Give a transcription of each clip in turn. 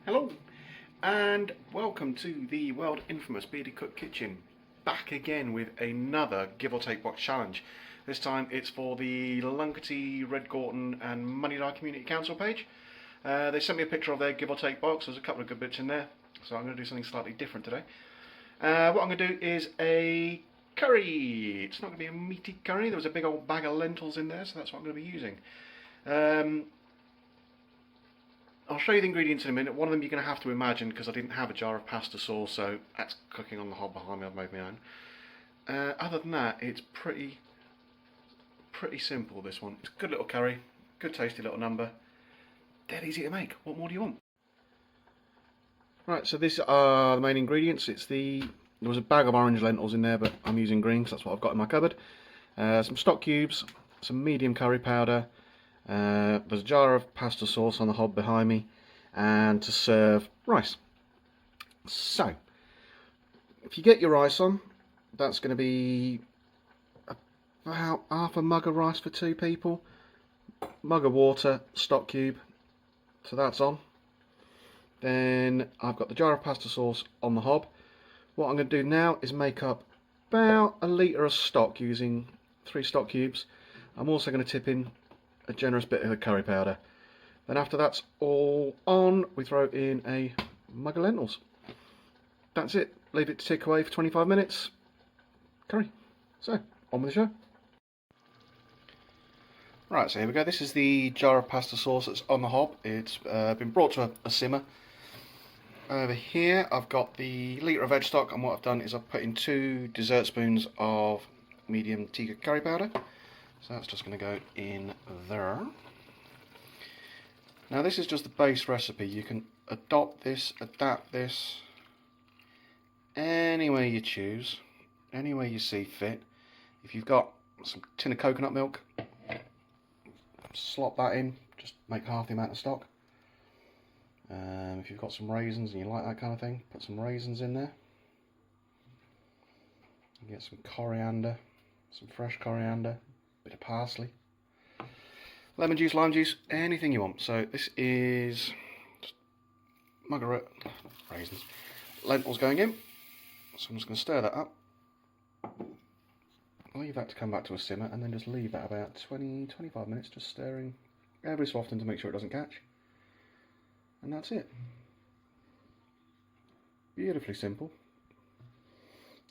Hello and welcome to the world infamous Beardy Cook kitchen, back again with another give or take box challenge. This time it's for the Luncarty, Red Gorton and Moneydye Community Council page. They sent me a picture of their give or take box. There's a couple of good bits in there, so I'm going to do something slightly different today. What I'm going to do is a curry. It's not going to be a meaty curry. There was a big old bag of lentils in there, so that's what I'm going to be using. I'll show you the ingredients in a minute. One of them you're going to have to imagine because I didn't have a jar of pasta sauce, so that's cooking on the hob behind me. I've made my own. Other than that, it's pretty simple, this one. It's a good little curry, good tasty little number, dead easy to make. What more do you want? Right, so these are the main ingredients. There was a bag of orange lentils in there, but I'm using green because that's what I've got in my cupboard. Some stock cubes, some medium curry powder. There's a jar of pasta sauce on the hob behind me, and to serve rice. So, if you get your rice on, that's going to be about half a mug of rice for 2 people, mug of water, stock cube, so that's on. Then I've got the jar of pasta sauce on the hob. What I'm going to do now is make up about a litre of stock using 3 stock cubes. I'm also going to tip in a generous bit of the curry powder. Then after that's all on, we throw in a mug of lentils. That's it. Leave it to tick away for 25 minutes. Curry. So, on with the show. Right, so here we go. This is the jar of pasta sauce that's on the hob. It's been brought to a simmer. Over here I've got the litre of veg stock, and what I've done is I've put in 2 dessert spoons of medium tikka curry powder. So that's just going to go in there. Now this is just the base recipe. You can adapt this any way you choose, any way you see fit. If you've got some tin of coconut milk, slot that in, just make half the amount of stock. If you've got some raisins and you like that kind of thing, put some raisins in there. You get some coriander, some fresh coriander, bit of parsley, lemon juice, lime juice, anything you want. So this is raisins, lentils going in. So I'm just going to stir that up, leave that to come back to a simmer, and then just leave that about 20-25 minutes, just stirring every so often to make sure it doesn't catch. And that's it. Beautifully simple,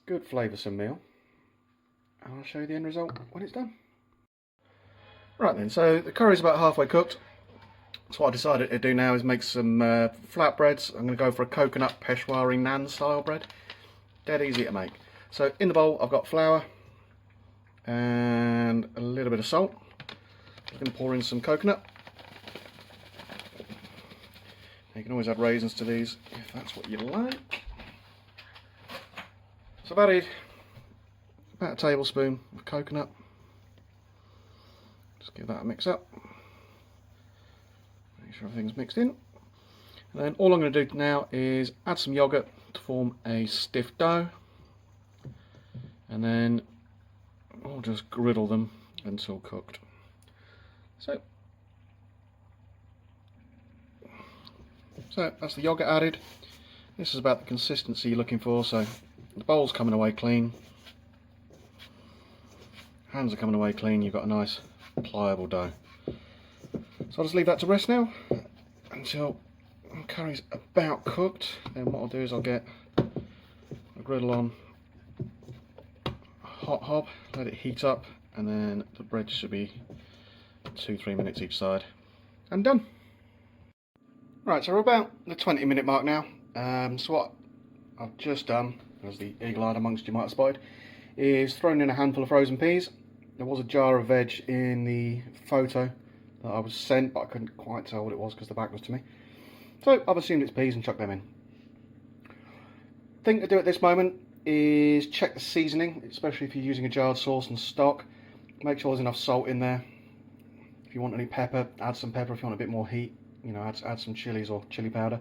good flavoursome meal, and I'll show you the end result when it's done. Right then, so the curry's about halfway cooked. So what I decided to do now is make some flatbreads. I'm going to go for a coconut Peshwari naan style bread. Dead easy to make. So in the bowl I've got flour and a little bit of salt. I'm going to pour in some coconut. You can always add raisins to these if that's what you like. So I've added about a tablespoon of coconut. Just give that a mix up. Make sure everything's mixed in. And then all I'm going to do now is add some yogurt to form a stiff dough. And then I'll just griddle them until cooked. So that's the yogurt added. This is about the consistency you're looking for, so the bowl's coming away clean. Hands are coming away clean, you've got a nice pliable dough. So I'll just leave that to rest now until the curry's about cooked. Then what I'll do is I'll get a griddle on a hot hob, let it heat up, and then the bread should be 2-3 minutes each side, and done. Right, so we're about the 20-minute mark now. So what I've just done, as the eagle-eyed amongst you might have spotted, is thrown in a handful of frozen peas. There was a jar of veg in the photo that I was sent, but I couldn't quite tell what it was because the back was to me. So I've assumed it's peas and chucked them in. Thing to do at this moment is check the seasoning, especially if you're using a jarred sauce and stock. Make sure there's enough salt in there. If you want any pepper, add some pepper. If you want a bit more heat, you know, add some chilies or chili powder.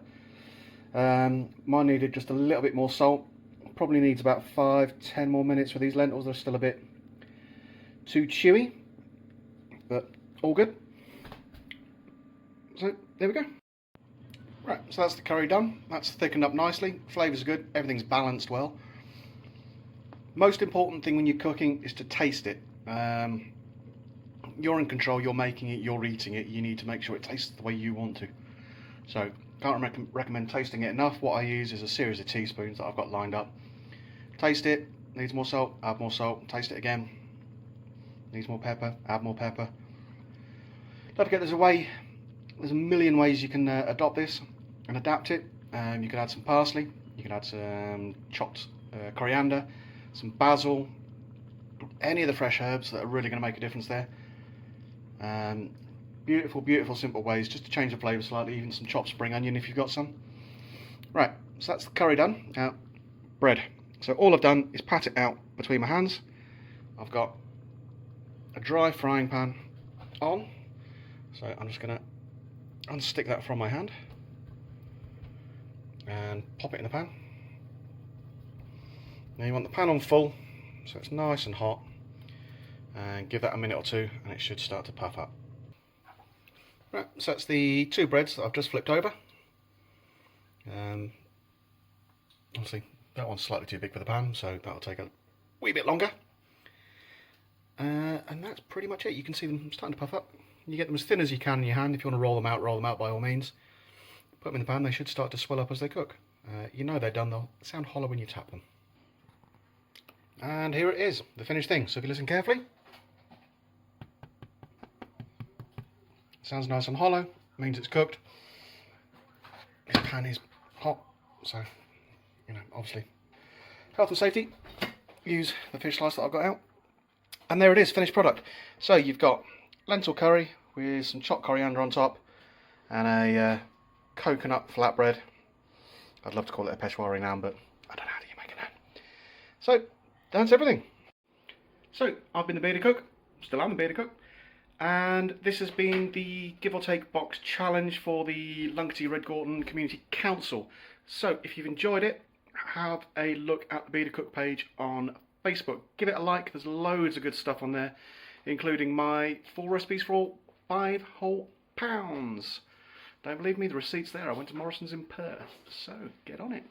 Mine needed just a little bit more salt. Probably needs about 5-10 more minutes for these lentils. They're still a bit too chewy, but all good. So there we go. Right, so that's the curry done. That's thickened up nicely. Flavours are good. Everything's balanced well. Most important thing when you're cooking is to taste it. You're in control. You're making it. You're eating it. You need to make sure it tastes the way you want to. So can't recommend tasting it enough. What I use is a series of teaspoons that I've got lined up. Taste it. Needs more salt. Add more salt. Taste it again. Needs more pepper. Add more pepper. Don't forget, there's a million ways you can adopt this and adapt it. You could add some parsley, you could add some chopped coriander, some basil, any of the fresh herbs that are really going to make a difference there. Beautiful, beautiful, simple ways just to change the flavour slightly, even some chopped spring onion if you've got some. Right, so that's the curry done. Now, bread. So all I've done is pat it out between my hands. I've got a dry frying pan on. So I'm just going to unstick that from my hand and pop it in the pan. Now you want the pan on full so it's nice and hot, and give that a minute or two and it should start to puff up. Right, so that's the two breads that I've just flipped over. Obviously that one's slightly too big for the pan, so that'll take a wee bit longer. And that's pretty much it. You can see them starting to puff up. You get them as thin as you can in your hand. If you want to roll them out by all means. Put them in the pan, they should start to swell up as they cook. You know they're done, they'll sound hollow when you tap them. And here it is, the finished thing. So if you listen carefully, sounds nice and hollow, means it's cooked. This pan is hot, so, you know, obviously, health and safety, use the fish slice that I've got out. And there it is, finished product. So you've got lentil curry with some chopped coriander on top and a coconut flatbread. I'd love to call it a Peshwari naan, but I don't know how do you make a naan. So that's everything. So I've been the Beardy Cook, still am the Beardy Cook, and this has been the give or take box challenge for the Luncarty Red Gorton Community Council. So if you've enjoyed it, have a look at the Beardy Cook page on Facebook. Give it a like, there's loads of good stuff on there, including my full recipes for all 5 whole pounds. Don't believe me, the receipt's there. I went to Morrison's in Perth, so get on it.